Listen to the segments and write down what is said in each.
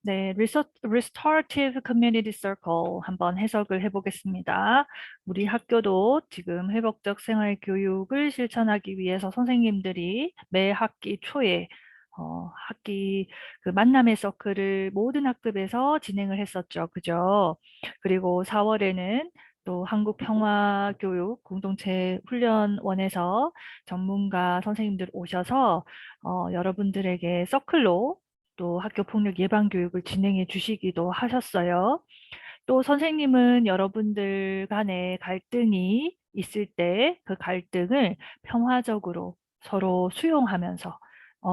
네, Restorative Community Circle 한번 해석을 해보겠습니다. 우리 학교도 지금 회복적 생활 교육을 실천하기 위해서 선생님들이 매 학기 초에 학기 그 만남의 서클을 모든 학급에서 진행을 했었죠. 그죠? 그리고 4월에는 또 한국평화교육 공동체 훈련원에서 전문가 선생님들 오셔서 여러분들에게 서클로 또 학교 폭력 예방 교육을 진행해 주시기도 하셨어요. 또 선생님은 여러분들 간에 갈등이 있을 때 그 갈등을 평화적으로 서로 수용하면서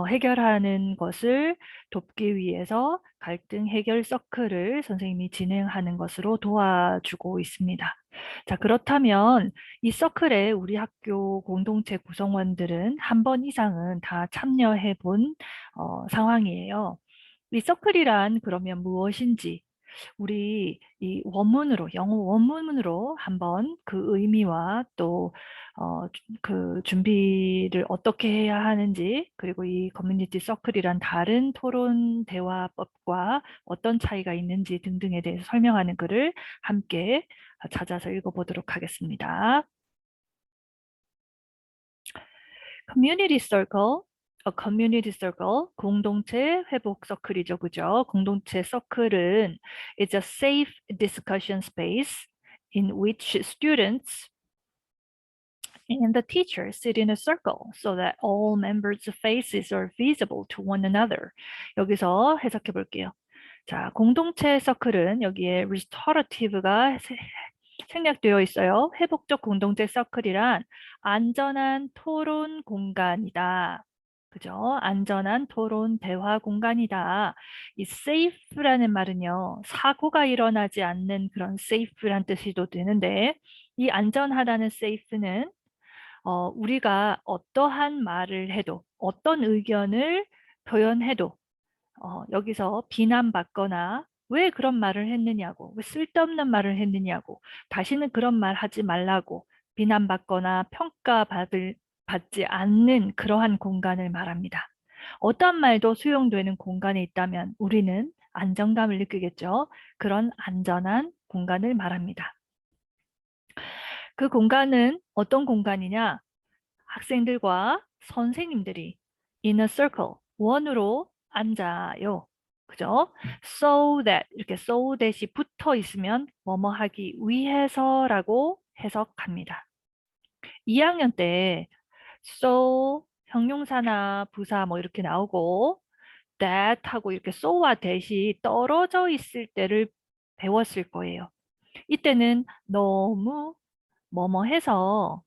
해결하는 것을 돕기 위해서 갈등 해결 서클을 선생님이 진행하는 것으로 도와주고 있습니다. 자, 그렇다면 이 서클에 우리 학교 공동체 구성원들은 한 번 이상은 다 참여해 본 상황이에요. 이 서클이란 그러면 무엇인지 우리 이 원문으로, 영어 원문으로 한번 그 의미와 또, 그 준비를 어떻게 해야 하는지, 그리고 이 커뮤니티 서클이란 다른 토론 대화법과 어떤 차이가 있는지 등등에 대해서 설명하는 글을 함께 찾아서 읽어보도록 하겠습니다. Community Circle, a community circle, 공동체 회복 서클이죠, 그죠? 공동체 서클은 is a safe discussion space in which students and the teacher sit in a circle so that all members' faces are visible to one another. 여기서 해석해 볼게요. 자, 공동체 서클은 여기에 restorative가 생략되어 있어요. 회복적 공동체 서클이란 안전한 토론 공간이다. 그죠? 안전한 토론 대화 공간이다. 이 safe라는 말은요, 사고가 일어나지 않는 그런 safe란 뜻이도 되는데, 이 안전하다는 safe는 우리가 어떠한 말을 해도, 어떤 의견을 표현해도 여기서 비난받거나 왜 그런 말을 했느냐고, 왜 쓸데없는 말을 했느냐고, 다시는 그런 말 하지 말라고 비난받거나 받지 않는 그러한 공간을 말합니다. 어떤 말도 수용되는 공간에 있다면 우리는 안정감을 느끼겠죠. 그런 안전한 공간을 말합니다. 그 공간은 어떤 공간이냐? 학생들과 선생님들이 in a circle, 원으로 앉아요. 그죠? So that, 이렇게 so that이 붙어 있으면 뭐뭐 하기 위해서라고 해석합니다. 2학년 때 so, 형용사나 부사 뭐 이렇게 나오고 that 하고 이렇게 so와 that이 떨어져 있을 때를 배웠을 거예요. 이때는 너무 뭐뭐 해서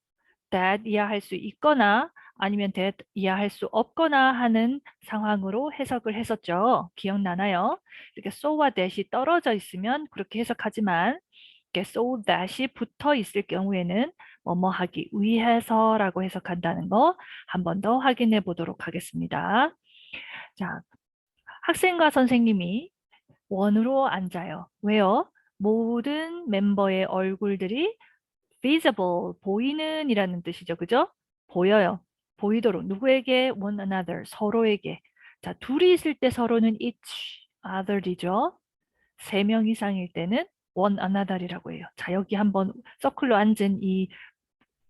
that 이해할 수 있거나 아니면 that 이해할 수 없거나 하는 상황으로 해석을 했었죠. 기억나나요? 이렇게 so와 that이 떨어져 있으면 그렇게 해석하지만 이렇게 so that이 붙어 있을 경우에는 뭐뭐 하기 위해서라고 해석한다는 거 한 번 더 확인해 보도록 하겠습니다. 자, 학생과 선생님이 원으로 앉아요. 왜요? 모든 멤버의 얼굴들이 visible, 보이는 이라는 뜻이죠. 그죠? 보여요. 보이도록. 누구에게? one another, 서로에게. 자, 둘이 있을 때 서로는 each other이죠. 3명 이상일 때는 one another이라고 해요. 자, 여기 한번 서클로 앉은 이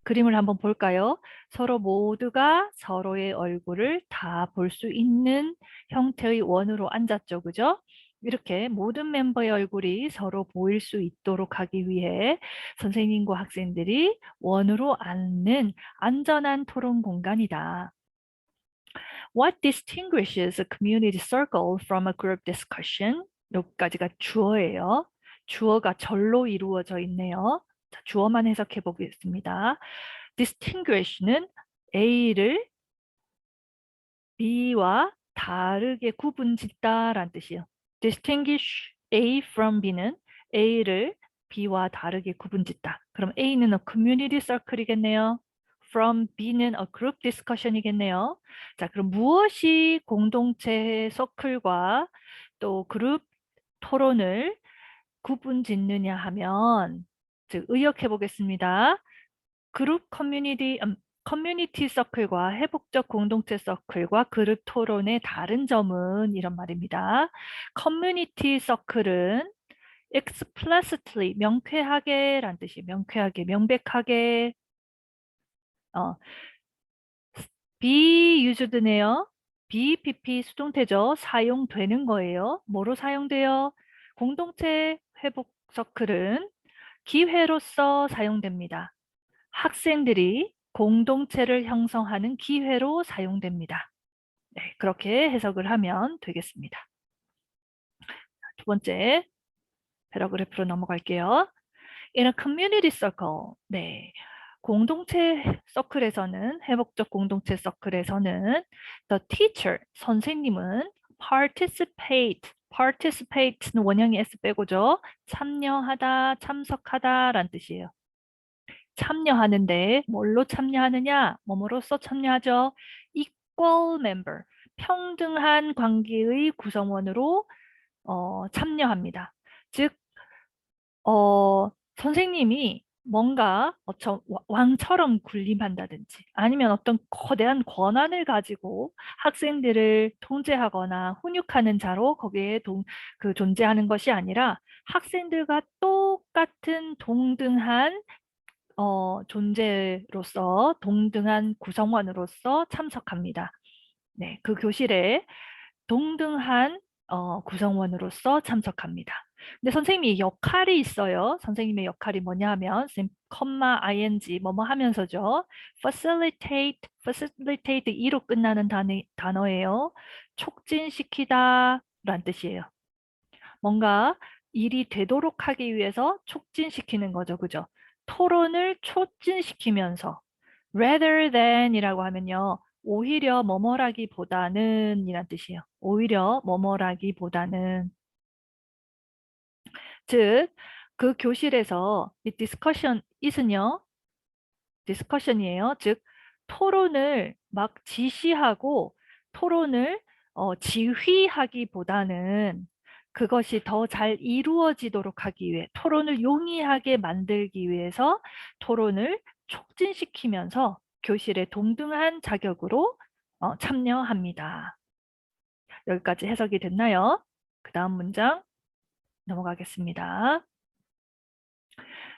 그림을 한번 볼까요? 서로 모두가 서로의 얼굴을 다 볼 수 있는 형태의 원으로 앉았죠. 그죠? 이렇게 모든 멤버의 얼굴이 서로 보일 수 있도록 하기 위해 선생님과 학생들이 원으로 앉는 안전한 토론 공간이다. What distinguishes a community circle from a group discussion? 여기까지가 주어예요. 주어가 절로 이루어져 있네요. 자, 주어만 해석해 보겠습니다. distinguish는 A를 B와 다르게 구분짓다라는 뜻이에요. distinguish A from B는 A를 B와 다르게 구분짓다. 그럼 A는 a community circle이겠네요. from B는 a group discussion이겠네요. 자, 그럼 무엇이 공동체 서클과 또 그룹 토론을 구분짓느냐 하면 즉 의역해 보겠습니다. 그룹 커뮤니티 서클과 회복적 공동체 서클과 그룹 토론의 다른 점은 이런 말입니다. 커뮤니티 서클은 explicitly, 명쾌하게 란 뜻이에요. 명쾌하게, 명백하게. be used네요. be, pp 수동태죠. 사용되는 거예요. 뭐로 사용돼요? 공동체 회복 서클은 기회로서 사용됩니다. 학생들이 공동체를 형성하는 기회로 사용됩니다. 네, 그렇게 해석을 하면 되겠습니다. 두 번째 패러그래프로 넘어갈게요. In a community circle, 네, 공동체 서클에서는, 회복적 공동체 서클에서는 the teacher, 선생님은 participate는 원형이 s 빼고죠. 참여하다, 참석하다 라는 뜻이에요. 참여하는데 뭘로 참여하느냐? 뭐뭐로써 참여하죠? equal member, 평등한 관계의 구성원으로 참여합니다. 즉, 선생님이 뭔가 왕처럼 군림한다든지 아니면 어떤 거대한 권한을 가지고 학생들을 통제하거나 훈육하는 자로 거기에 존재하는 것이 아니라 학생들과 똑같은 동등한 존재로서 동등한 구성원으로서 참석합니다. 네, 그 교실에 동등한 구성원으로서 참석합니다. 근데 선생님이 역할이 있어요. 선생님의 역할이 뭐냐 하면 컴마 ing 뭐뭐 하면서죠. facilitate 이로 끝나는 단어예요. 촉진시키다 라는 뜻이에요. 뭔가 일이 되도록 하기 위해서 촉진시키는 거죠. 그죠? 토론을 촉진시키면서 rather than 이라고 하면요. 오히려 뭐뭐라기보다는 이란 뜻이에요. 오히려 뭐뭐라기보다는. 즉, 그 교실에서 이 discussion is은요. 디스커션이에요. 즉, 토론을 막 지시하고 토론을 지휘하기보다는 그것이 더 잘 이루어지도록 하기 위해 토론을 용이하게 만들기 위해서 토론을 촉진시키면서 교실의 동등한 자격으로 참여합니다. 여기까지 해석이 됐나요? 그 다음 문장 넘어가겠습니다.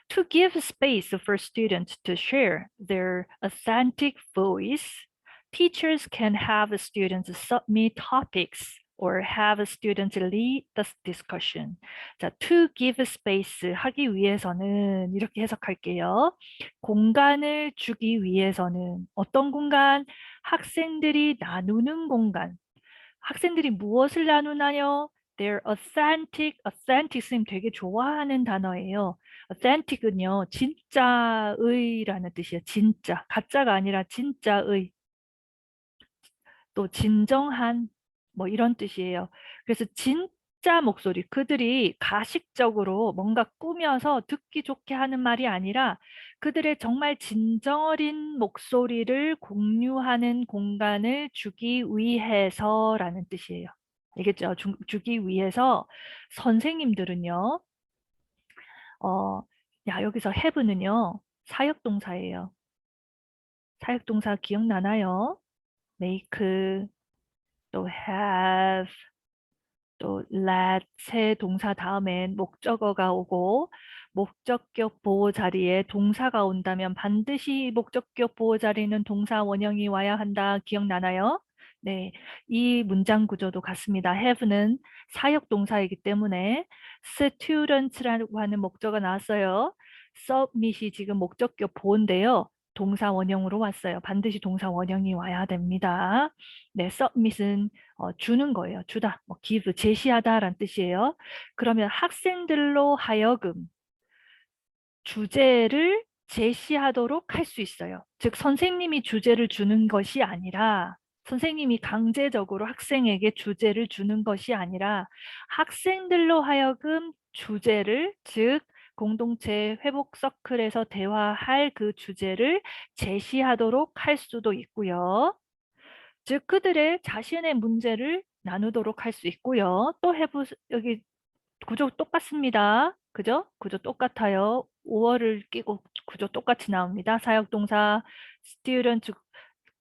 To give space for students to share their authentic voice, teachers can have students submit topics or have students lead the discussion. 자, to give space 하기 위해서는 이렇게 해석할게요. 공간을 주기 위해서는 어떤 공간? 학생들이 나누는 공간. 학생들이 무엇을 나누나요? Their authentic 선생님 되게 좋아하는 단어예요. authentic은요, 진짜의라는 뜻이에요. 진짜, 가짜가 아니라 진짜의, 또 진정한, 뭐 이런 뜻이에요. 그래서 진짜 목소리, 그들이 가식적으로 뭔가 꾸며서 듣기 좋게 하는 말이 아니라 그들의 정말 진정 어린 목소리를 공유하는 공간을 주기 위해서라는 뜻이에요. 알겠죠? 주기 위해서 선생님들은요, 여기서 have는요, 사역동사예요. 사역동사 기억나나요? make, 또 have, 또 let 세 동사 다음엔 목적어가 오고 목적격 보호 자리에 동사가 온다면 반드시 목적격 보호 자리는 동사 원형이 와야 한다. 기억나나요? 네, 이 문장 구조도 같습니다. have는 사역 동사이기 때문에 students라고 하는 목적어가 나왔어요. submit이 지금 목적격 보호인데요. 동사 원형으로 왔어요. 반드시 동사 원형이 와야 됩니다. 네, submit은 주는 거예요. 주다, 뭐 give, 제시하다라는 뜻이에요. 그러면 학생들로 하여금 주제를 제시하도록 할 수 있어요. 즉, 선생님이 주제를 주는 것이 아니라 선생님이 강제적으로 학생에게 주제를 주는 것이 아니라 학생들로 하여금 주제를, 즉 공동체 회복 서클에서 대화할 그 주제를 제시하도록 할 수도 있고요. 즉 그들의 자신의 문제를 나누도록 할 수 있고요. 또 여기 구조 똑같습니다. 그죠? 구조 똑같아요. 5월을 끼고 구조 똑같이 나옵니다. 사역동사, student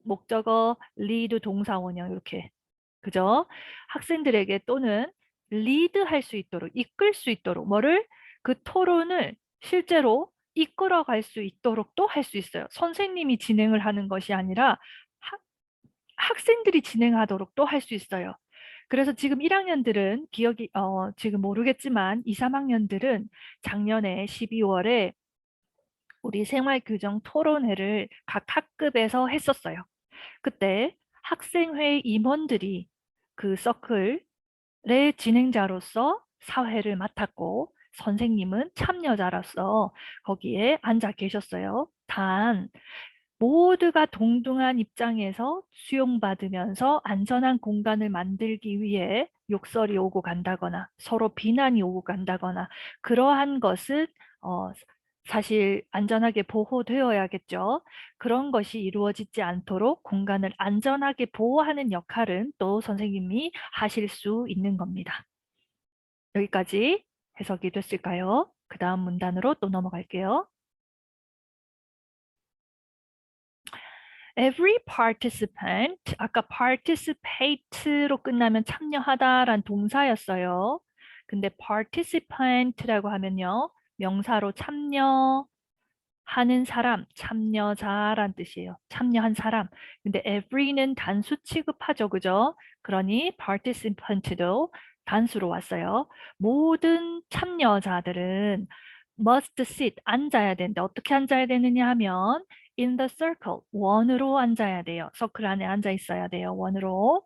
목적어, lead 동사 원형 이렇게. 그죠? 학생들에게 또는 리드 할 수 있도록, 이끌 수 있도록 뭐를? 그 토론을 실제로 이끌어 갈 수 있도록 또 할 수 있어요. 선생님이 진행을 하는 것이 아니라 학생들이 진행하도록 또 할 수 있어요. 그래서 지금 1학년들은 기억이 지금 모르겠지만 2, 3학년들은 작년에 12월에 우리 생활규정 토론회를 각 학급에서 했었어요. 그때 학생회 임원들이 그 서클의 진행자로서 사회를 맡았고 선생님은 참여자로서 거기에 앉아 계셨어요. 단 모두가 동등한 입장에서 수용받으면서 안전한 공간을 만들기 위해 욕설이 오고 간다거나 서로 비난이 오고 간다거나 그러한 것은 어, 사실 안전하게 보호되어야겠죠. 그런 것이 이루어지지 않도록 공간을 안전하게 보호하는 역할은 또 선생님이 하실 수 있는 겁니다. 여기까지 해석이 됐을까요? 그 다음 문단으로 또 넘어갈게요. Every participant, 아까 participate로 끝나면 참여하다란 동사였어요. 근데 participant라고 하면요. 명사로 참여하는 사람, 참여자란 뜻이에요. 참여한 사람. 근데 every는 단수 취급하죠. 그죠? 그러니 participant도 단수로 왔어요. 모든 참여자들은 must sit, 앉아야 되는데 어떻게 앉아야 되느냐 하면 in the circle, 원으로 앉아야 돼요. 서클 안에 앉아 있어야 돼요. 원으로.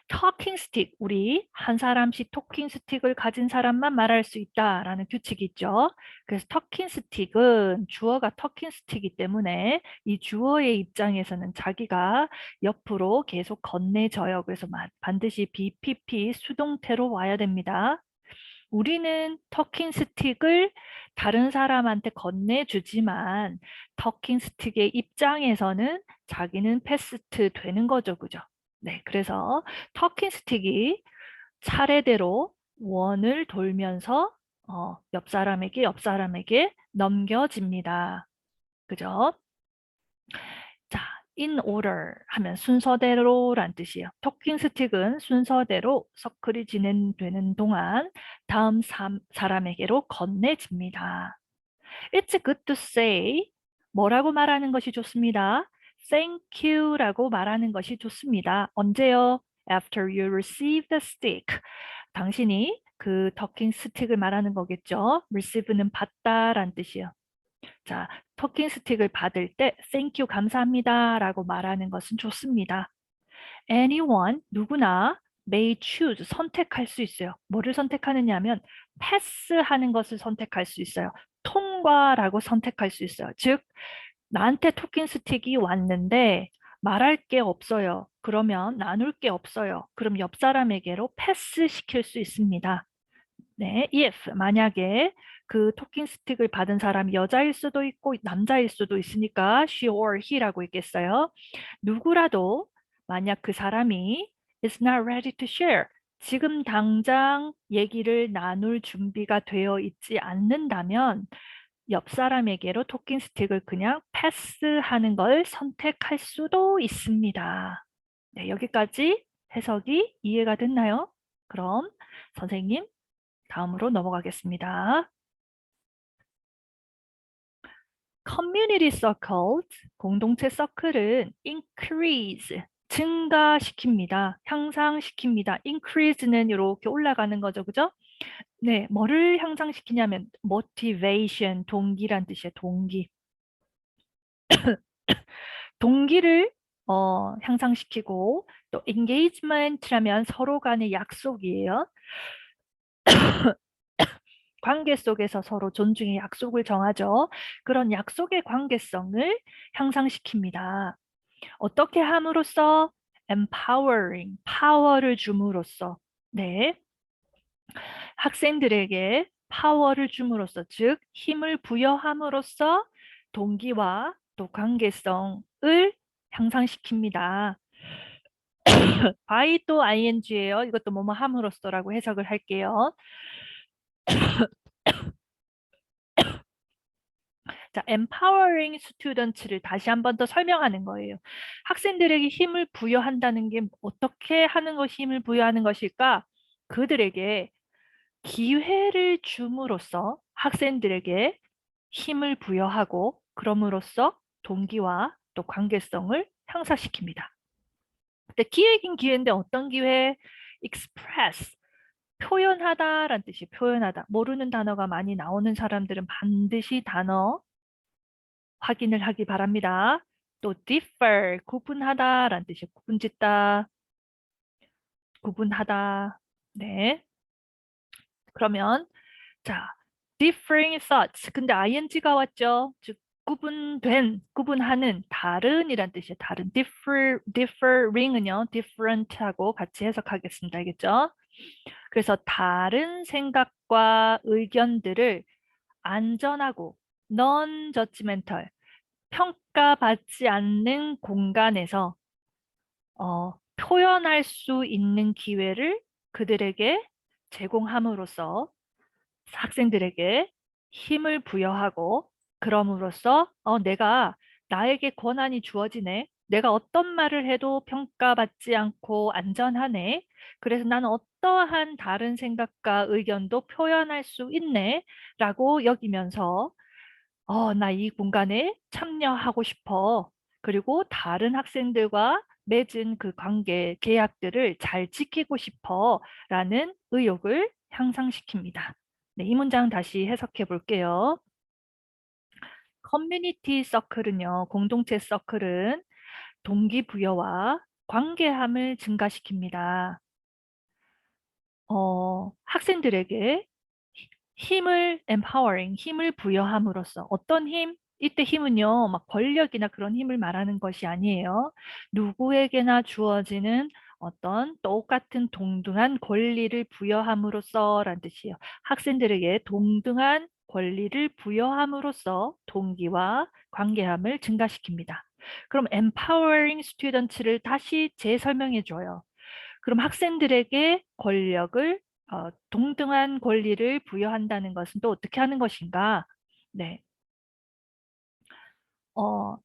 talking stick, 우리 한 사람씩 토킹 스틱을 가진 사람만 말할 수 있다라는 규칙이 있죠. 그래서 talking stick은 주어가 talking stick이기 때문에 이 주어의 입장에서는 자기가 옆으로 계속 건네져요. 그래서 반드시 BPP 수동태로 와야 됩니다. 우리는 터킹 스틱을 다른 사람한테 건네주지만 터킹 스틱의 입장에서는 자기는 패스트 되는 거죠. 그죠? 네, 그래서 터킹 스틱이 차례대로 원을 돌면서 옆 사람에게 넘겨집니다. 그죠? 자, in order 하면 순서대로란 뜻이에요. 토킹 스틱은 순서대로 서클이 진행되는 동안 다음 사람에게로 건네집니다. It's good to say 뭐라고 말하는 것이 좋습니다. Thank you라고 말하는 것이 좋습니다. 언제요? After you receive the stick. 당신이 그 터킹 스틱을 말하는 거겠죠. receive는 받다란 뜻이에요. 자, 토킹 스틱을 받을 때 thank you 감사합니다 라고 말하는 것은 좋습니다. anyone 누구나 may choose 선택할 수 있어요. 뭐를 선택하느냐 하면 패스하는 것을 선택할 수 있어요. 통과라고 선택할 수 있어요. 즉 나한테 토킹 스틱이 왔는데 말할 게 없어요. 그러면 나눌 게 없어요. 그럼 옆 사람에게로 패스시킬 수 있습니다. 네, if 만약에 그 토킹 스틱을 받은 사람이 여자일 수도 있고 남자일 수도 있으니까 she or he라고 있겠어요. 누구라도 만약 그 사람이 is not ready to share 지금 당장 얘기를 나눌 준비가 되어 있지 않는다면 옆 사람에게로 토킹 스틱을 그냥 패스하는 걸 선택할 수도 있습니다. 네, 여기까지 해석이 이해가 됐나요? 그럼 선생님 다음으로 넘어가겠습니다. Community circles, 공동체 서클은 increase, 증가시킵니다. 향상시킵니다. increase는 이렇게 올라가는 거죠. 그죠? 네, 뭐를 향상시키냐면 motivation, 동기란 뜻이에요. 동기. 동기를 향상시키고 또 engagement라면 서로 간의 약속이에요. 관계 속에서 서로 존중의 약속을 정하죠. 그런 약속의 관계성을 향상시킵니다. 어떻게 함으로써? empowering, 파워를 줌으로써. 네. 학생들에게 파워를 줌으로써, 즉 힘을 부여함으로써 동기와 또 관계성을 향상시킵니다. by 또 ing예요. 이것도 뭐뭐 함으로써라고 해석을 할게요. 자, empowering students를 다시 한 번 더 설명하는 거예요. 학생들에게 힘을 부여한다는 게 어떻게 하는 것이 힘을 부여하는 것일까? 그들에게 기회를 줌으로써 학생들에게 힘을 부여하고 그럼으로써 동기와 또 관계성을 향상시킵니다. 근데 기회긴 기회인데 어떤 기회? express, 표현하다라는 뜻이 표현하다. 모르는 단어가 많이 나오는 사람들은 반드시 단어 확인을 하기 바랍니다. 또 differ, 구분하다라는 뜻이 구분짓다, 구분하다. 네. 그러면 자, differing thoughts. 근데 ing가 왔죠. 즉 구분된, 구분하는, 다른이란 뜻이에요. 다른. differing은요, different하고 같이 해석하겠습니다. 알겠죠? 그래서 다른 생각과 의견들을 안전하고 non-judgmental, 평가받지 않는 공간에서 표현할 수 있는 기회를 그들에게 제공함으로써 학생들에게 힘을 부여하고 그럼으로써 내가 나에게 권한이 주어지네. 내가 어떤 말을 해도 평가받지 않고 안전하네. 그래서 나는 어떠한 다른 생각과 의견도 표현할 수 있네. 라고 여기면서 나 이 공간에 참여하고 싶어. 그리고 다른 학생들과 맺은 그 관계, 계약들을 잘 지키고 싶어. 라는 의욕을 향상시킵니다. 네, 이 문장 다시 해석해 볼게요. 커뮤니티 서클은요, 공동체 서클은 동기부여와 관계함을 증가시킵니다. 학생들에게 힘을 empowering, 힘을 부여함으로써 어떤 힘? 이때 힘은요, 막 권력이나 그런 힘을 말하는 것이 아니에요. 누구에게나 주어지는 어떤 똑같은 동등한 권리를 부여함으로써라는 뜻이에요. 학생들에게 동등한 권리를 부여함으로써 동기와 관계함을 증가시킵니다. 그럼 empowering students를 다시 재설명해 줘요. 그럼 학생들에게 권력을 동등한 권리를 부여한다는 것은 또 어떻게 하는 것인가? 네, 어,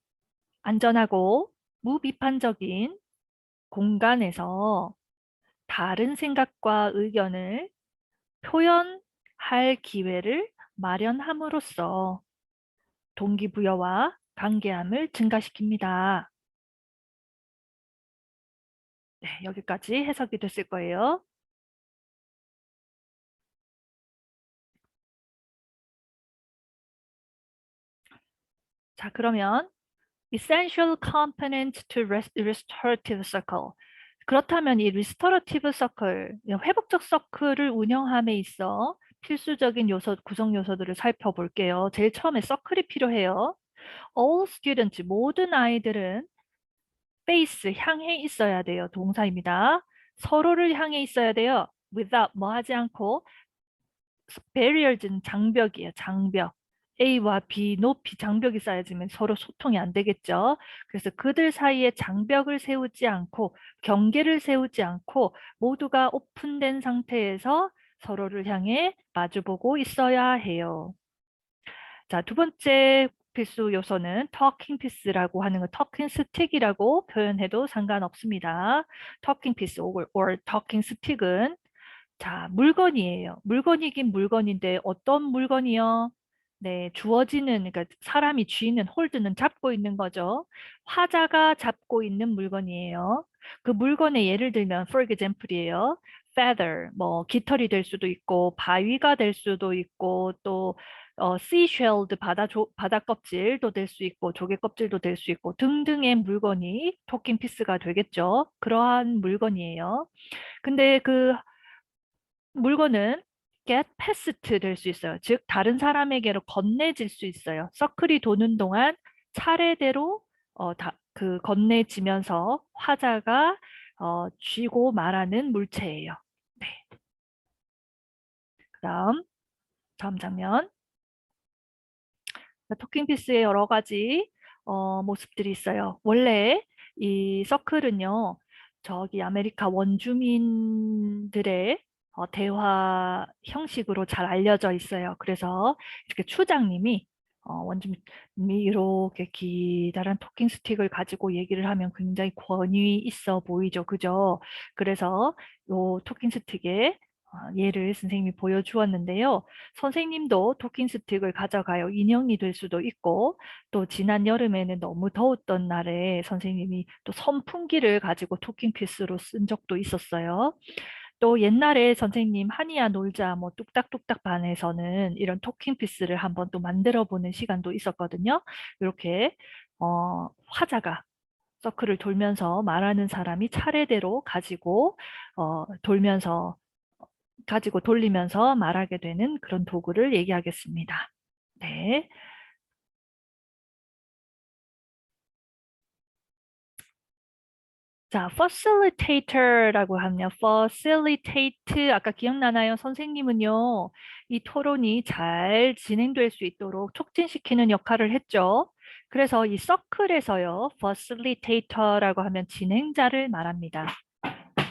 안전하고 무비판적인 공간에서 다른 생각과 의견을 표현할 기회를 마련함으로써 동기부여와 관계함을 증가시킵니다. 네, 여기까지 해석이 됐을 거예요. 자, 그러면 essential component to restorative circle. 그렇다면 이 restorative circle, 회복적 서클을 운영함에 있어 필수적인 요소, 구성 요소들을 살펴볼게요. 제일 처음에 서클이 필요해요. All students, 모든 아이들은 face, 향해 있어야 돼요. 동사입니다. 서로를 향해 있어야 돼요. without, 뭐 하지 않고 barriers는 장벽이에요. 장벽. A와 B 높이 장벽이 쌓여지면 서로 소통이 안 되겠죠. 그래서 그들 사이에 장벽을 세우지 않고 경계를 세우지 않고 모두가 오픈된 상태에서 서로를 향해 마주보고 있어야 해요. 자, 두 번째 필수 요소는 talking piece라고 하는 거, talking stick이라고 표현해도 상관없습니다. talking piece or talking stick은 자, 물건이에요. 물건이긴 물건인데 어떤 물건이요? 네, 주어지는, 그러니까 사람이 쥐는, 홀드는 잡고 있는 거죠. 화자가 잡고 있는 물건이에요. 그 물건의 예를 들면, for example이에요. feather, 뭐 깃털이 될 수도 있고, 바위가 될 수도 있고, 또 seashelled, 바다 껍질도 될 수 있고, 조개 껍질도 될 수 있고, 등등의 물건이 토킹 피스가 되겠죠. 그러한 물건이에요. 근데 그 물건은 get passed 될 수 있어요. 즉 다른 사람에게로 건네질 수 있어요. 서클이 도는 동안 차례대로 그 건네지면서 화자가 쥐고 말하는 물체예요. 네. 그다음 다음 장면. 토킹 피스의 여러 가지 모습들이 있어요. 원래 이 서클은요, 저기 아메리카 원주민들의 대화 형식으로 잘 알려져 있어요. 그래서 이렇게 추장님이 원주민이 이렇게 기다란 토킹 스틱을 가지고 얘기를 하면 굉장히 권위 있어 보이죠. 그죠? 그래서 요 토킹 스틱의 예를 선생님이 보여주었는데요. 선생님도 토킹 스틱을 가져가요. 인형이 될 수도 있고, 또 지난 여름에는 너무 더웠던 날에 선생님이 또 선풍기를 가지고 토킹 피스로 쓴 적도 있었어요. 또 옛날에 선생님 한이야 놀자 뭐 뚝딱뚝딱 반에서는 이런 토킹 피스를 한번 또 만들어 보는 시간도 있었거든요. 이렇게 화자가 서클을 돌면서 말하는 사람이 차례대로 돌면서 가지고 돌리면서 말하게 되는 그런 도구를 얘기하겠습니다. 네. 자, facilitator라고 하면 facilitate 아까 기억나나요? 선생님은요. 이 토론이 잘 진행될 수 있도록 촉진시키는 역할을 했죠. 그래서 이 서클에서요. facilitator라고 하면 진행자를 말합니다.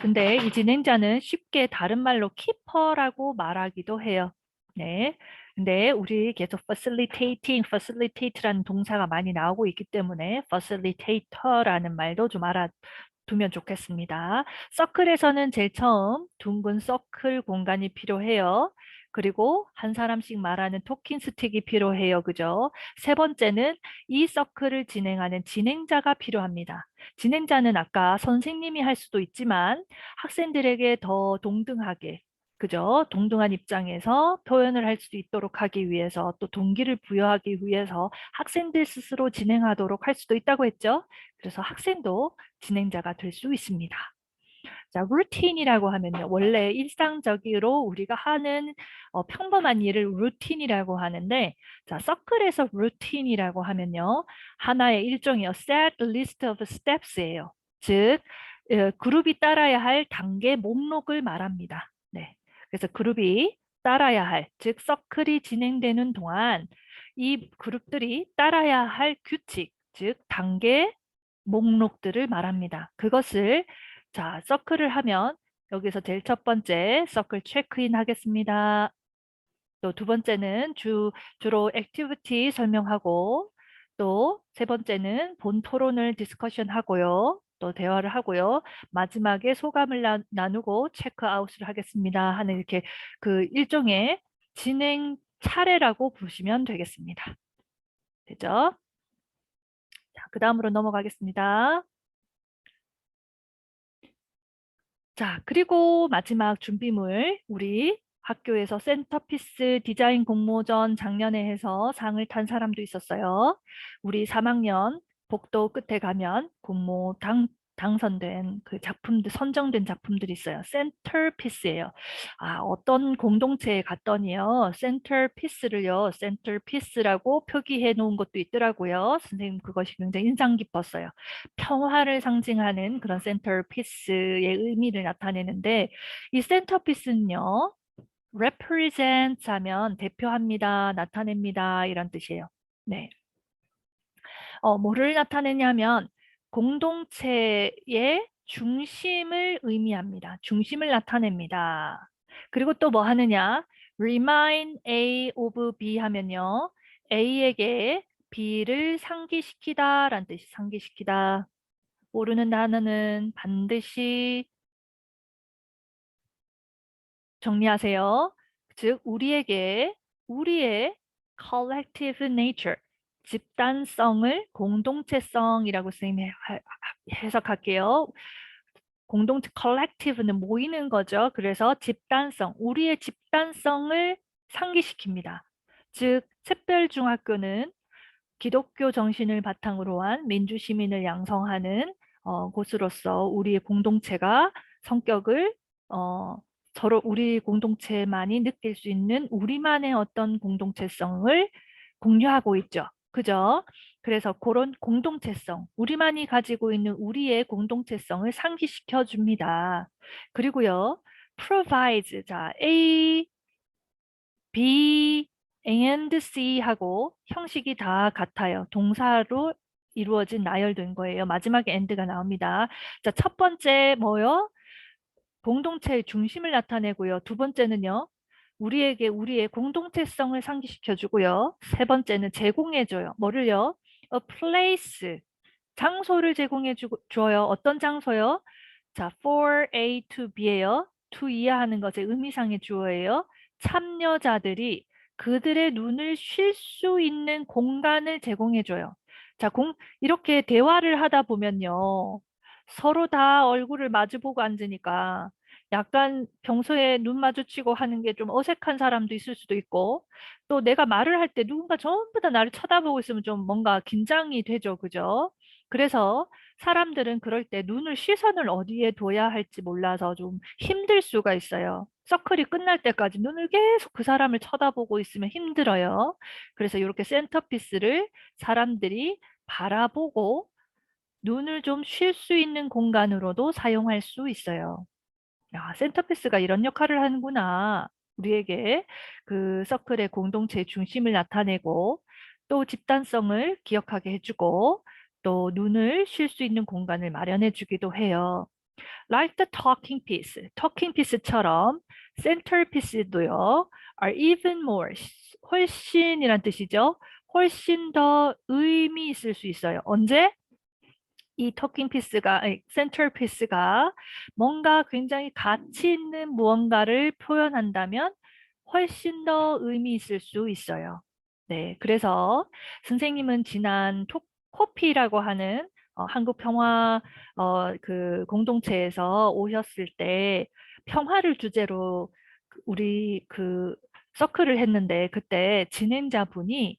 근데 이 진행자는 쉽게 다른 말로 키퍼라고 말하기도 해요. 네. 근데 우리 계속 facilitate라는 동사가 많이 나오고 있기 때문에 facilitator라는 말도 좀 알아두면 좋겠습니다. 서클에서는 제일 처음 둥근 서클 공간이 필요해요. 그리고 한 사람씩 말하는 토킹 스틱이 필요해요. 그죠? 세 번째는 이 서클을 진행하는 진행자가 필요합니다. 진행자는 아까 선생님이 할 수도 있지만 학생들에게 더 동등하게, 그죠? 동등한 입장에서 표현을 할 수 있도록 하기 위해서 또 동기를 부여하기 위해서 학생들 스스로 진행하도록 할 수도 있다고 했죠. 그래서 학생도 진행자가 될 수 있습니다. 자, 루틴이라고 하면요. 원래 일상적으로 우리가 하는 평범한 일을 루틴이라고 하는데, 자, 서클에서 루틴이라고 하면요. 하나의 일종의 set list of steps예요. 즉, 그룹이 따라야 할 단계 목록을 말합니다. 네. 그래서 그룹이 따라야 할, 즉, 서클이 진행되는 동안 이 그룹들이 따라야 할 규칙, 즉, 단계 목록들을 말합니다. 그것을 자, 서클을 하면 여기서 제일 첫 번째 서클 체크인 하겠습니다. 또 두 번째는 주로 액티비티 설명하고 또 세 번째는 본 토론을 디스커션 하고요. 또 대화를 하고요. 마지막에 소감을 나누고 체크아웃을 하겠습니다. 하는 이렇게 그 일종의 진행 차례라고 보시면 되겠습니다. 되죠? 자, 그 다음으로 넘어가겠습니다. 자, 그리고 마지막 준비물. 우리 학교에서 센터피스 디자인 공모전 작년에 해서 상을 탄 사람도 있었어요. 우리 3학년 복도 끝에 가면 당선된 그 작품들, 선정된 작품들이 있어요. 센터피스예요. 아, 어떤 공동체에 갔더니요. 센터피스라고 표기해 놓은 것도 있더라고요. 선생님 그것이 굉장히 인상 깊었어요. 평화를 상징하는 그런 센터피스의 의미를 나타내는데 이 센터피스는요. represents 하면 대표합니다, 나타냅니다 이런 뜻이에요. 네. 뭐를 나타내냐면 공동체의 중심을 의미합니다. 중심을 나타냅니다. 그리고 또 뭐 하느냐? remind A of B 하면요. A에게 B를 상기시키다 라는 뜻이 상기시키다. 모르는 단어는 반드시 정리하세요. 즉, 우리의 collective nature, 집단성을 공동체성이라고 선생님이 해석할게요. 공동체 collective는 모이는 거죠. 그래서 집단성, 우리의 집단성을 상기시킵니다. 즉, 샛별중학교는 기독교 정신을 바탕으로 한 민주시민을 양성하는 곳으로서 우리의 공동체가 성격을 어, 서로 우리 공동체만이 느낄 수 있는 우리만의 어떤 공동체성을 공유하고 있죠. 그죠? 그래서 그런 공동체성, 우리만이 가지고 있는 우리의 공동체성을 상기시켜 줍니다. 그리고요, provides, 자, A, B, and C 하고 형식이 다 같아요. 동사로 이루어진 나열된 거예요. 마지막에 and가 나옵니다. 자, 첫 번째 뭐요? 공동체의 중심을 나타내고요. 두 번째는요. 우리에게 우리의 공동체성을 상기시켜주고요. 세 번째는 제공해줘요. 뭐를요? A place. 장소를 제공해 줘요. 어떤 장소요? 자, for A to B예요. to 이해하는 것의 의미상의 주어예요. 참여자들이 그들의 눈을 쉴 수 있는 공간을 제공해 줘요. 자, 이렇게 대화를 하다 보면요. 서로 다 얼굴을 마주보고 앉으니까 약간 평소에 눈 마주치고 하는 게 좀 어색한 사람도 있을 수도 있고 또 내가 말을 할 때 누군가 전부 다 나를 쳐다보고 있으면 좀 뭔가 긴장이 되죠. 그죠? 그래서 사람들은 그럴 때 눈을 시선을 어디에 둬야 할지 몰라서 좀 힘들 수가 있어요. 서클이 끝날 때까지 눈을 계속 그 사람을 쳐다보고 있으면 힘들어요. 그래서 이렇게 센터피스를 사람들이 바라보고 눈을 좀 쉴 수 있는 공간으로도 사용할 수 있어요. 야, 센터피스가 이런 역할을 하는구나. 우리에게 그 서클의 공동체의 중심을 나타내고 또 집단성을 기억하게 해주고 또 눈을 쉴 수 있는 공간을 마련해 주기도 해요. Like the talking piece. talking piece처럼 centerpiece도요. are even more. 훨씬이란 뜻이죠. 훨씬 더 의미 있을 수 있어요. 언제? 이 터킹 피스가, 센터 피스가 뭔가 굉장히 가치 있는 무언가를 표현한다면 훨씬 더 의미 있을 수 있어요. 네, 그래서 선생님은 지난 코피라고 하는 한국 평화 그 공동체에서 오셨을 때 평화를 주제로 우리 그 서클을 했는데 그때 진행자분이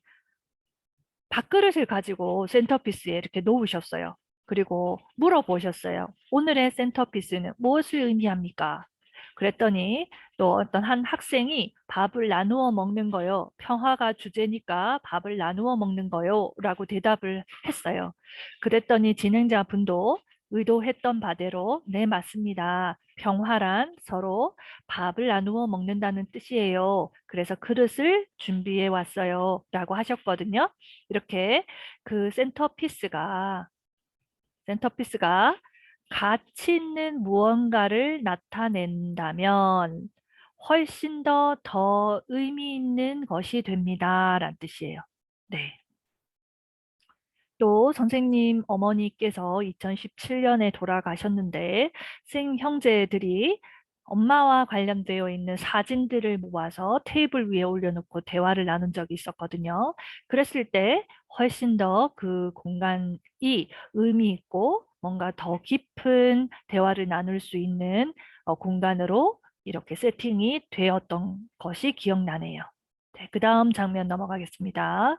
밥그릇을 가지고 센터피스에 이렇게 놓으셨어요. 그리고 물어보셨어요. 오늘의 센터피스는 무엇을 의미합니까? 그랬더니 또 어떤 한 학생이 밥을 나누어 먹는 거요. 평화가 주제니까 밥을 나누어 먹는 거요. 라고 대답을 했어요. 그랬더니 진행자분도 의도했던 바대로 네, 맞습니다. 평화란 서로 밥을 나누어 먹는다는 뜻이에요. 그래서 그릇을 준비해 왔어요. 라고 하셨거든요. 이렇게 그 센터피스가 가치 있는 무언가를 나타낸다면 훨씬 더 의미 있는 것이 됩니다. 라는 뜻이에요. 네. 또 선생님 어머니께서 2017년에 돌아가셨는데 형제들이 엄마와 관련되어 있는 사진들을 모아서 테이블 위에 올려놓고 대화를 나눈 적이 있었거든요. 그랬을 때 훨씬 더 그 공간이 의미 있고 뭔가 더 깊은 대화를 나눌 수 있는 공간으로 이렇게 세팅이 되었던 것이 기억나네요. 네, 그 다음 장면 넘어가겠습니다.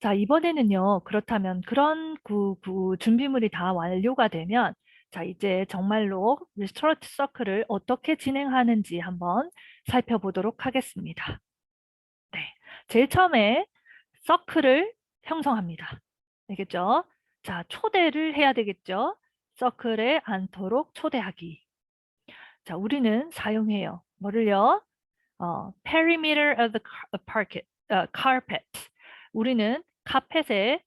자, 이번에는요, 그렇다면 그런 그 준비물이 다 완료가 되면, 자, 이제 정말로 리스토라트 서클을 어떻게 진행하는지 한번 살펴보도록 하겠습니다. 네. 제일 처음에 서클을 형성합니다. 알겠죠? 자, 초대를 해야 되겠죠? 서클에 앉도록 초대하기. 자, 우리는 사용해요. 뭐를요? perimeter of the carpet. 우리는 카펫에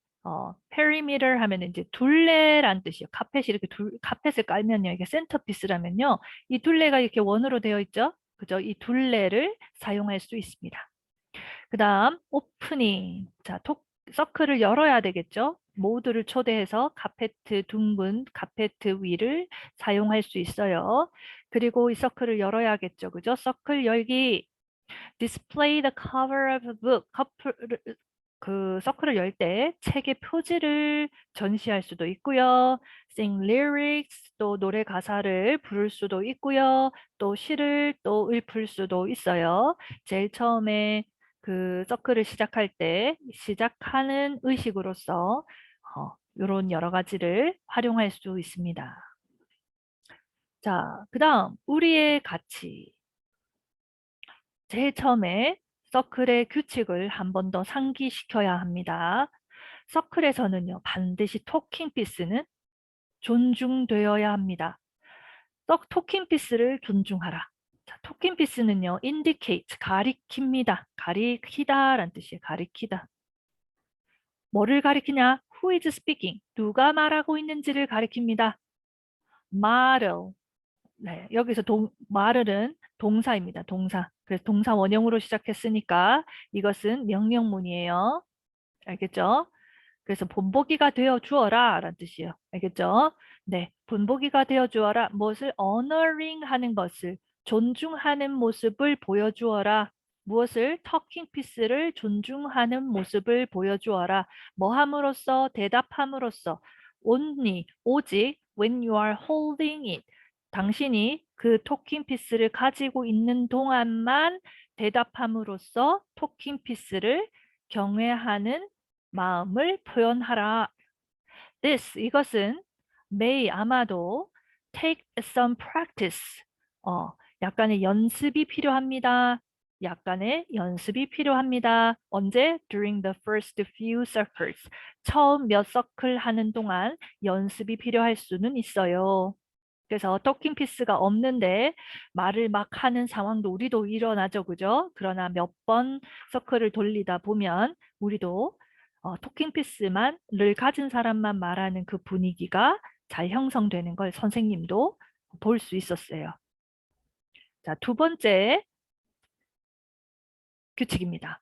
perimeter 하면 이제 둘레란 뜻이에요. 카펫이 이렇게 카펫을 깔면요. 이게 센터피스라면요. 이 둘레가 이렇게 원으로 되어 있죠. 그죠? 이 둘레를 사용할 수 있습니다. 그 다음 오프닝. 자, 서클을 열어야 되겠죠. 모두를 초대해서 카페트 둥근 카페트 위를 사용할 수 있어요. 그리고 이 서클을 열어야겠죠. 그죠? 서클 열기. Display the cover of a book. 그 서클을 열 때 책의 표지를 전시할 수도 있고요. Sing lyrics, 또 노래 가사를 부를 수도 있고요. 또 시를 또 읊을 수도 있어요. 제일 처음에 그 서클을 시작할 때 시작하는 의식으로서 이런 여러 가지를 활용할 수 있습니다. 자, 그 다음 우리의 가치. 제일 처음에 서클의 규칙을 한 번 더 상기시켜야 합니다. 서클에서는요, 반드시 토킹 피스는 존중되어야 합니다. 토킹 피스를 존중하라. 자, 토킹 피스는요, indicate, 가리킵니다. 가리키다라는 뜻이에요. 가리키다. 뭐를 가리키냐? Who is speaking? 누가 말하고 있는지를 가리킵니다. model, 네, 여기서 말은 동사입니다. 동사. 그래서 동사 원형으로 시작했으니까 이것은 명령문이에요. 알겠죠? 그래서 본보기가 되어 주어라 라는 뜻이에요. 알겠죠? 네, 본보기가 되어 주어라. 무엇을 honoring 하는 것을 존중하는 모습을 보여주어라. 무엇을 talking piece를 존중하는 모습을 보여주어라. 뭐 함으로써 대답함으로써 only 오직 when you are holding it 당신이 그 토킹 피스를 가지고 있는 동안만 대답함으로써 토킹 피스를 경외하는 마음을 표현하라. 이것은 may 아마도 take some practice. 약간의 연습이 필요합니다. 약간의 연습이 필요합니다. 언제? During the first few circles. 처음 몇 서클 하는 동안 연습이 필요할 수는 있어요. 그래서 토킹 피스가 없는데 말을 막 하는 상황도 우리도 일어나죠, 그죠? 그러나 몇 번 서클을 돌리다 보면 우리도 토킹 피스만을 가진 사람만 말하는 그 분위기가 잘 형성되는 걸 선생님도 볼 수 있었어요. 자, 두 번째 규칙입니다.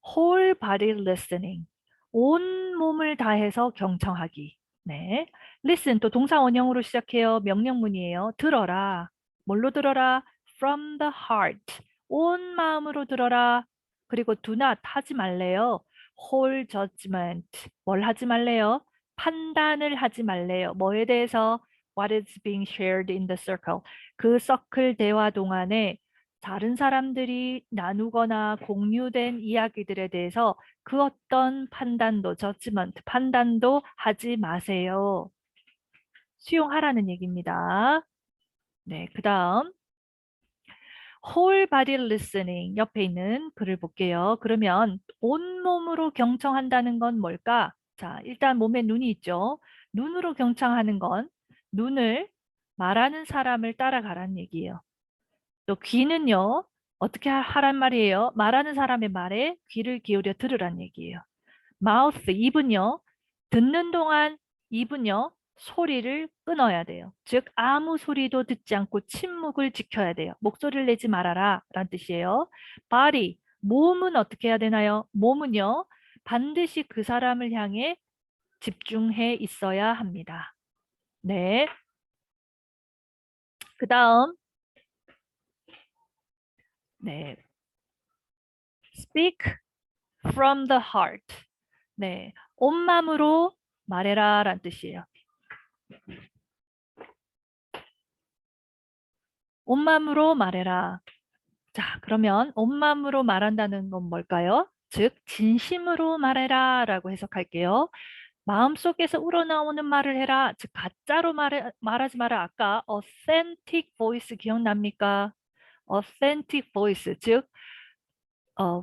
whole body listening. 온 몸을 다해서 경청하기. 네. listen 또 동사 원형으로 시작해요. 명령문이에요. 들어라. 뭘로 들어라? from the heart. 온 마음으로 들어라. 그리고 do not 하지 말래요. whole judgment. 뭘 하지 말래요? 판단을 하지 말래요. 뭐에 대해서? What is being shared in the circle. 그 서클 대화 동안에 다른 사람들이 나누거나 공유된 이야기들에 대해서 그 어떤 판단도, 저지먼트, 판단도 하지 마세요. 수용하라는 얘기입니다. 네, 그 다음 whole body listening 옆에 있는 글을 볼게요. 그러면 온몸으로 경청한다는 건 뭘까? 자, 일단 몸에 눈이 있죠. 눈으로 경청하는 건 눈을 말하는 사람을 따라가라는 얘기예요. 또 귀는요. 어떻게 하란 말이에요? 말하는 사람의 말에 귀를 기울여 들으란 얘기예요. 마우스, 입은요. 듣는 동안 입은요. 소리를 끊어야 돼요. 즉 아무 소리도 듣지 않고 침묵을 지켜야 돼요. 목소리를 내지 말아라 라는 뜻이에요. body, 몸은 어떻게 해야 되나요? 몸은요. 반드시 그 사람을 향해 집중해 있어야 합니다. 네. 그 다음 네. speak from the heart. 네, 온 마음으로 말해라 라는 뜻이에요. 온 마음으로 말해라. 자, 그러면 온 마음으로 말한다는 건 뭘까요? 즉, 진심으로 말해라 라고 해석할게요. 마음속에서 우러나오는 말을 해라. 즉, 가짜로 말하지 마라. 아까 authentic voice 기억납니까? authentic voice, 즉,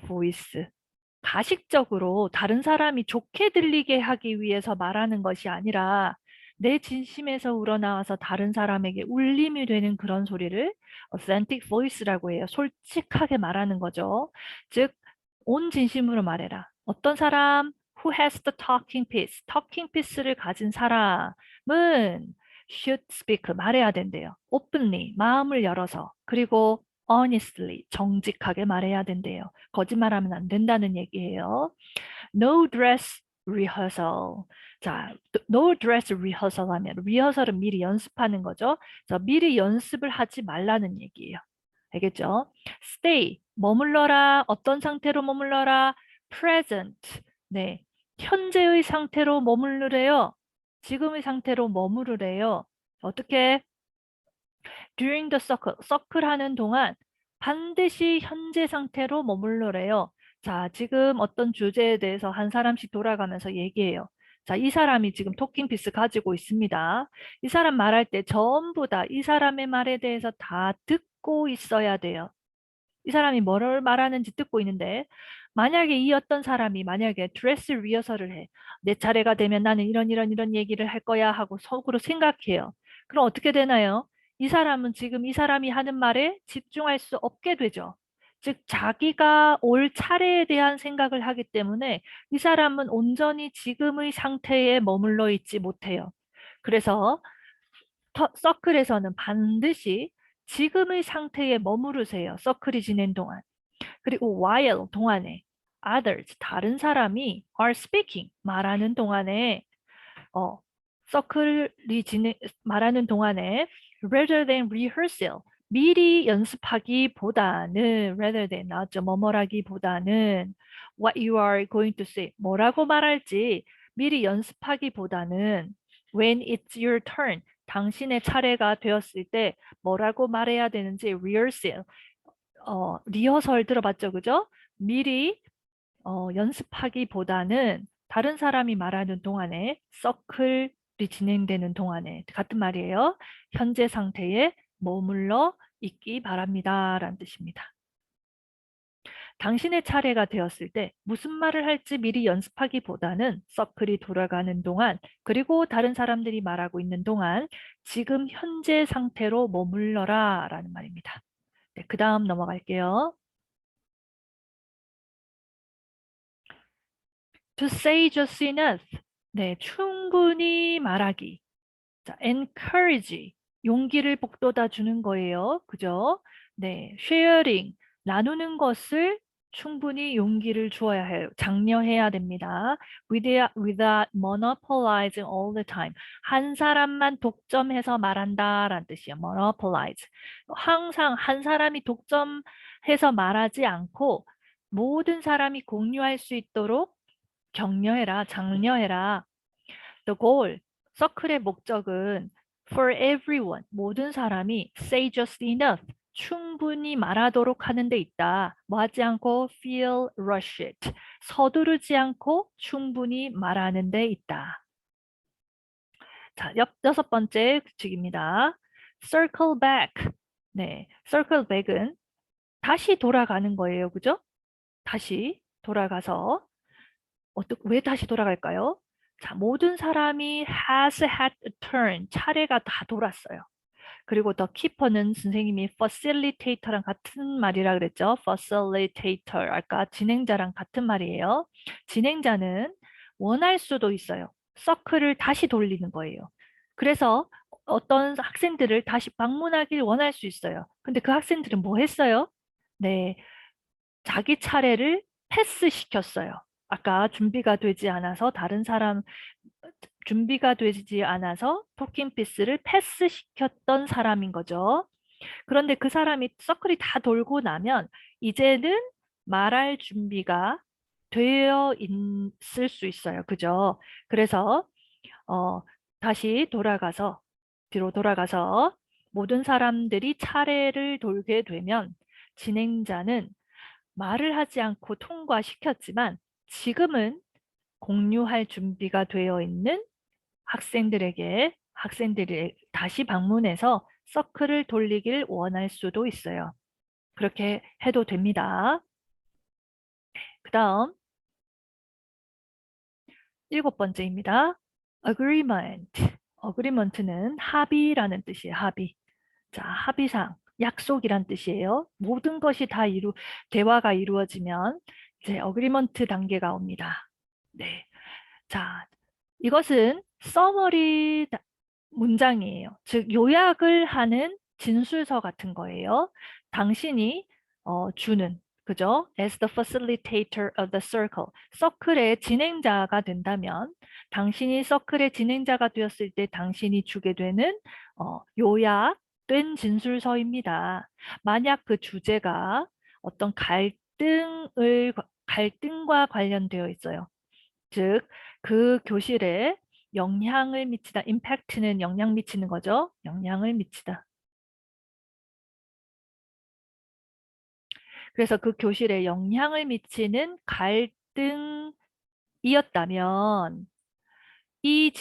voice. 가식적으로 다른 사람이 좋게 들리게 하기 위해서 말하는 것이 아니라 내 진심에서 우러나와서 다른 사람에게 울림이 되는 그런 소리를 authentic voice라고 해요. 솔직하게 말하는 거죠. 즉, 온 진심으로 말해라. 어떤 사람 who has the talking piece, talking piece를 가진 사람은 should speak, 말해야 된대요. openly, 마음을 열어서. 그리고 honestly, 정직하게 말해야 된대요. 거짓말하면 안 된다는 얘기예요. No dress rehearsal. 자, no dress rehearsal 하면 리허설은 미리 연습하는 거죠. 그래서 미리 연습을 하지 말라는 얘기예요. 알겠죠? Stay, 머물러라. 어떤 상태로 머물러라? Present, 네, 현재의 상태로 머무르래요. 지금의 상태로 머무르래요. 어떻게? During the circle, 서클 하는 동안 반드시 현재 상태로 머물러래요. 자, 지금 어떤 주제에 대해서 한 사람씩 돌아가면서 얘기해요. 자, 이 사람이 지금 토킹 피스 가지고 있습니다. 이 사람 말할 때 전부 다 이 사람의 말에 대해서 다 듣고 있어야 돼요. 이 사람이 뭐를 말하는지 듣고 있는데 만약에 이 어떤 사람이 만약에 드레스 리허설을 해. 내 차례가 되면 나는 이런 얘기를 할 거야 하고 속으로 생각해요. 그럼 어떻게 되나요? 이 사람은 지금 이 사람이 하는 말에 집중할 수 없게 되죠. 즉 자기가 올 차례에 대한 생각을 하기 때문에 이 사람은 온전히 지금의 상태에 머물러 있지 못해요. 그래서 서클에서는 반드시 지금의 상태에 머무르세요. 서클이 진행 동안. 그리고 while 동안에 others 다른 사람이 are speaking 말하는 동안에 어 서클이 말하는 동안에 rather than rehearsal 미리 연습하기보다는 rather than 나왔죠. 뭐뭐라기보다는 what you are going to say 뭐라고 말할지 미리 연습하기보다는 when it's your turn 당신의 차례가 되었을 때 뭐라고 말해야 되는지 rehearsal 리허설 들어봤죠, 그죠? 미리 연습하기보다는 다른 사람이 말하는 동안에 서클이 진행되는 동안에 같은 말이에요. 현재 상태에 머물러 있기 바랍니다. 라는 뜻입니다. 당신의 차례가 되었을 때 무슨 말을 할지 미리 연습하기보다는 서클이 돌아가는 동안 그리고 다른 사람들이 말하고 있는 동안 지금 현재 상태로 머물러라 라는 말입니다. 네, 그 다음 넘어갈게요. To say just enough. 네, 충분히 말하기. 자, encourage. 용기를 북돋아 주는 거예요. 그죠? 네, sharing. 나누는 것을 충분히 용기를 주어야 해요. 장려해야 됩니다. without monopolizing all the time. 한 사람만 독점해서 말한다라는 뜻이에요. monopolize. 항상 한 사람이 독점해서 말하지 않고 모든 사람이 공유할 수 있도록 격려해라, 장려해라. The goal, 서클의 목적은 for everyone, 모든 사람이 say just enough, 충분히 말하도록 하는 데 있다. 뭐 하지 않고 feel rushed, 서두르지 않고 충분히 말하는 데 있다. 자, 여섯 번째 규칙입니다. Circle back. 네, circle back은 다시 돌아가는 거예요. 그죠? 다시 돌아가서 왜 다시 돌아갈까요? 자, 모든 사람이 has had a turn, 차례가 다 돌았어요. 그리고 더 키퍼는 선생님이 facilitator랑 같은 말이라 그랬죠. facilitator, 아까 진행자랑 같은 말이에요. 진행자는 원할 수도 있어요. 서클을 다시 돌리는 거예요. 그래서 어떤 학생들을 다시 방문하길 원할 수 있어요. 근데 그 학생들은 뭐 했어요? 네, 자기 차례를 패스시켰어요. 아까 준비가 되지 않아서 토킹 피스를 패스시켰던 사람인 거죠. 그런데 그 사람이 서클이 다 돌고 나면 이제는 말할 준비가 되어 있을 수 있어요. 그죠? 그래서 어, 다시 뒤로 돌아가서 모든 사람들이 차례를 돌게 되면 진행자는 말을 하지 않고 통과시켰지만 지금은 공유할 준비가 되어 있는 학생들이 다시 방문해서 서클을 돌리길 원할 수도 있어요. 그렇게 해도 됩니다. 그 다음 일곱 번째입니다. agreement. agreement는 합의라는 뜻이에요. 합의. 자, 합의상, 약속이란 뜻이에요. 모든 것이 다 대화가 이루어지면 이제 어그리먼트 단계가 옵니다. 네. 자, 이것은 서머리 문장이에요. 즉, 요약을 하는 진술서 같은 거예요. 당신이 주는, 그죠? As the facilitator of the circle. 서클의 진행자가 된다면, 당신이 서클의 진행자가 되었을 때 당신이 주게 되는 요약된 진술서입니다. 만약 그 주제가 어떤 갈등과 관련되어 있어요. 즉, 그 교실에 영향을 미치다. 임팩트는 영향 미치는 거죠. 영향을 미치다. 그래서 그 교실에 영향을 미치는 갈등이었다면 이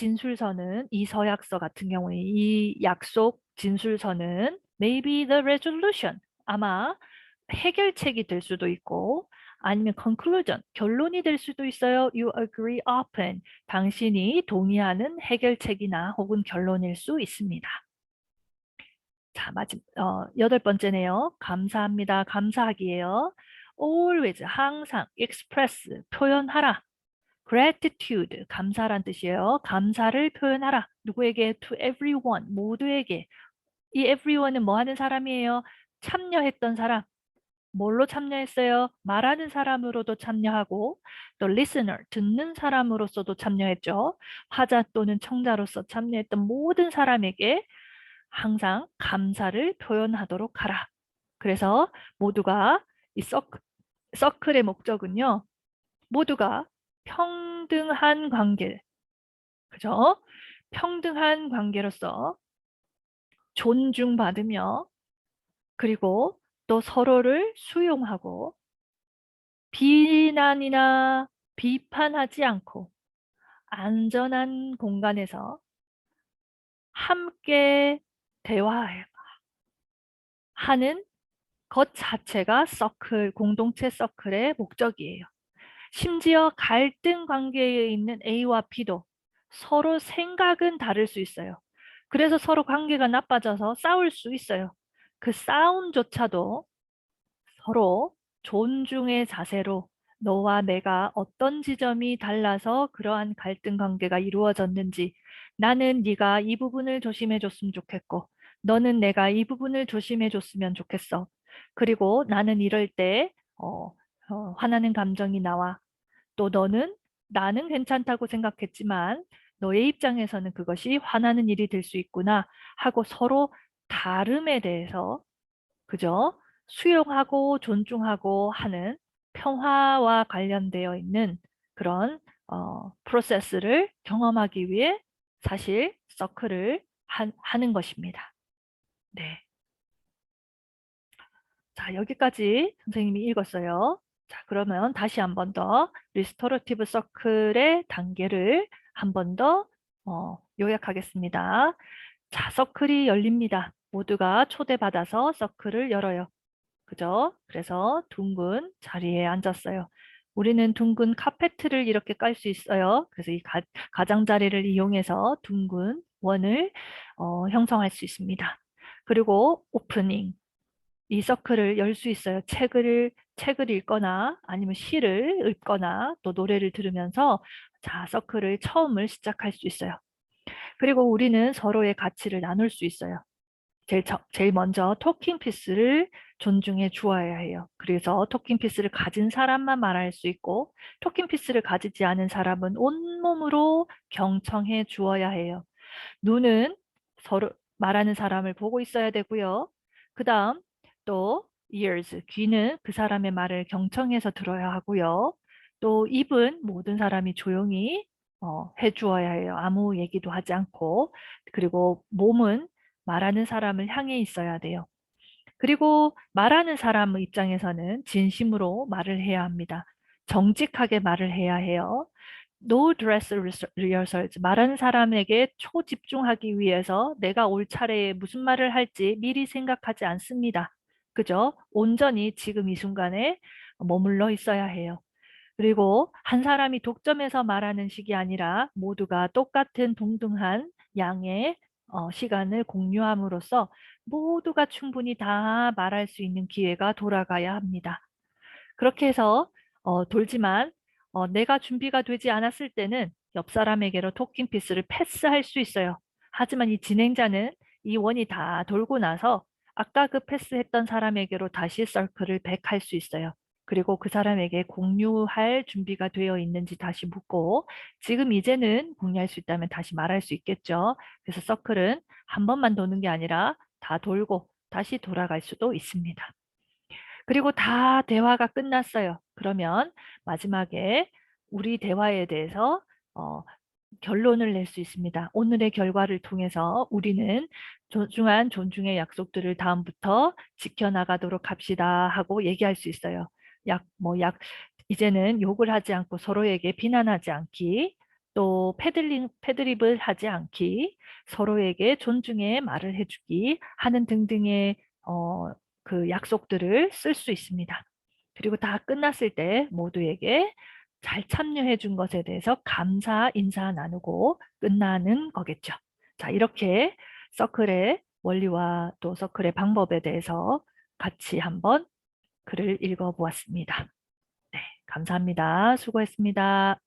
서약서 같은 경우에 이 약속 진술서는 maybe the resolution 아마 해결책이 될 수도 있고 아니면 conclusion 결론이 될 수도 있어요. You agree upon 당신이 동의하는 해결책이나 혹은 결론일 수 있습니다. 자, 여덟 번째네요. 감사합니다. 감사하기예요. always 항상 express 표현하라. gratitude, 감사란 뜻이에요. 감사를 표현하라. 누구에게? to everyone, 모두에게. 이 everyone은 뭐 하는 사람이에요? 참여했던 사람. 뭘로 참여했어요? 말하는 사람으로도 참여하고 또 listener, 듣는 사람으로서도 참여했죠. 화자 또는 청자로서 참여했던 모든 사람에게 항상 감사를 표현하도록 하라. 그래서 모두가 이 서클의 목적은요. 모두가 평등한 관계, 그죠? 평등한 관계로서 존중받으며 그리고 또 서로를 수용하고 비난이나 비판하지 않고 안전한 공간에서 함께 대화하는 것 자체가 서클, 공동체 서클의 목적이에요. 심지어 갈등 관계에 있는 A와 B도 서로 생각은 다를 수 있어요. 그래서 서로 관계가 나빠져서 싸울 수 있어요. 그 싸움조차도 서로 존중의 자세로 너와 내가 어떤 지점이 달라서 그러한 갈등 관계가 이루어졌는지 나는 네가 이 부분을 조심해 줬으면 좋겠고 너는 내가 이 부분을 조심해 줬으면 좋겠어. 그리고 나는 이럴 때 화나는 감정이 나와. 또 너는 나는 괜찮다고 생각했지만 너의 입장에서는 그것이 화나는 일이 될 수 있구나 하고 서로 다름에 대해서 그죠? 수용하고 존중하고 하는 평화와 관련되어 있는 그런 프로세스를 경험하기 위해 사실 서클을 하는 것입니다. 네. 자, 여기까지 선생님이 읽었어요. 자, 그러면 다시 한 번 더 리스토러티브 서클의 단계를 한 번 더 요약하겠습니다. 자, 서클이 열립니다. 모두가 초대받아서 서클을 열어요. 그죠? 그래서 둥근 자리에 앉았어요. 우리는 둥근 카페트를 이렇게 깔 수 있어요. 그래서 이 가장자리를 이용해서 둥근 원을 형성할 수 있습니다. 그리고 오프닝, 이 서클을 열 수 있어요. 책을 읽거나 아니면 시를 읽거나 또 노래를 들으면서 자, 서클을 처음을 시작할 수 있어요. 그리고 우리는 서로의 가치를 나눌 수 있어요. 제일 먼저 토킹 피스를 존중해 주어야 해요. 그래서 토킹 피스를 가진 사람만 말할 수 있고 토킹 피스를 가지지 않은 사람은 온몸으로 경청해 주어야 해요. 눈은 서로 말하는 사람을 보고 있어야 되고요. 그 다음 또 ears, 귀는 그 사람의 말을 경청해서 들어야 하고요. 또 입은 모든 사람이 조용히 해주어야 해요. 아무 얘기도 하지 않고. 그리고 몸은 말하는 사람을 향해 있어야 돼요. 그리고 말하는 사람 입장에서는 진심으로 말을 해야 합니다. 정직하게 말을 해야 해요. No dress rehearsals. 말하는 사람에게 초집중하기 위해서 내가 올 차례에 무슨 말을 할지 미리 생각하지 않습니다. 그죠? 온전히 지금 이 순간에 머물러 있어야 해요. 그리고 한 사람이 독점해서 말하는 식이 아니라 모두가 똑같은 동등한 양의 시간을 공유함으로써 모두가 충분히 다 말할 수 있는 기회가 돌아가야 합니다. 그렇게 해서 돌지만 내가 준비가 되지 않았을 때는 옆 사람에게로 토킹 피스를 패스할 수 있어요. 하지만 이 진행자는 이 원이 다 돌고 나서 아까 그 패스했던 사람에게로 다시 서클을 백할 수 있어요. 그리고 그 사람에게 공유할 준비가 되어 있는지 다시 묻고 지금 이제는 공유할 수 있다면 다시 말할 수 있겠죠. 그래서 서클은 한 번만 도는 게 아니라 다 돌고 다시 돌아갈 수도 있습니다. 그리고 다 대화가 끝났어요. 그러면 마지막에 우리 대화에 대해서 어, 결론을 낼 수 있습니다. 오늘의 결과를 통해서 우리는 소중한 존중의 약속들을 다음부터 지켜나가도록 합시다 하고 얘기할 수 있어요. 이제는 욕을 하지 않고 서로에게 비난하지 않기, 또 패드립을 하지 않기, 서로에게 존중의 말을 해주기 하는 등등의 그 약속들을 쓸 수 있습니다. 그리고 다 끝났을 때 모두에게 잘 참여해 준 것에 대해서 감사 인사 나누고 끝나는 거겠죠. 자, 이렇게 서클의 원리와 또 서클의 방법에 대해서 같이 한번 글을 읽어 보았습니다. 네, 감사합니다. 수고했습니다.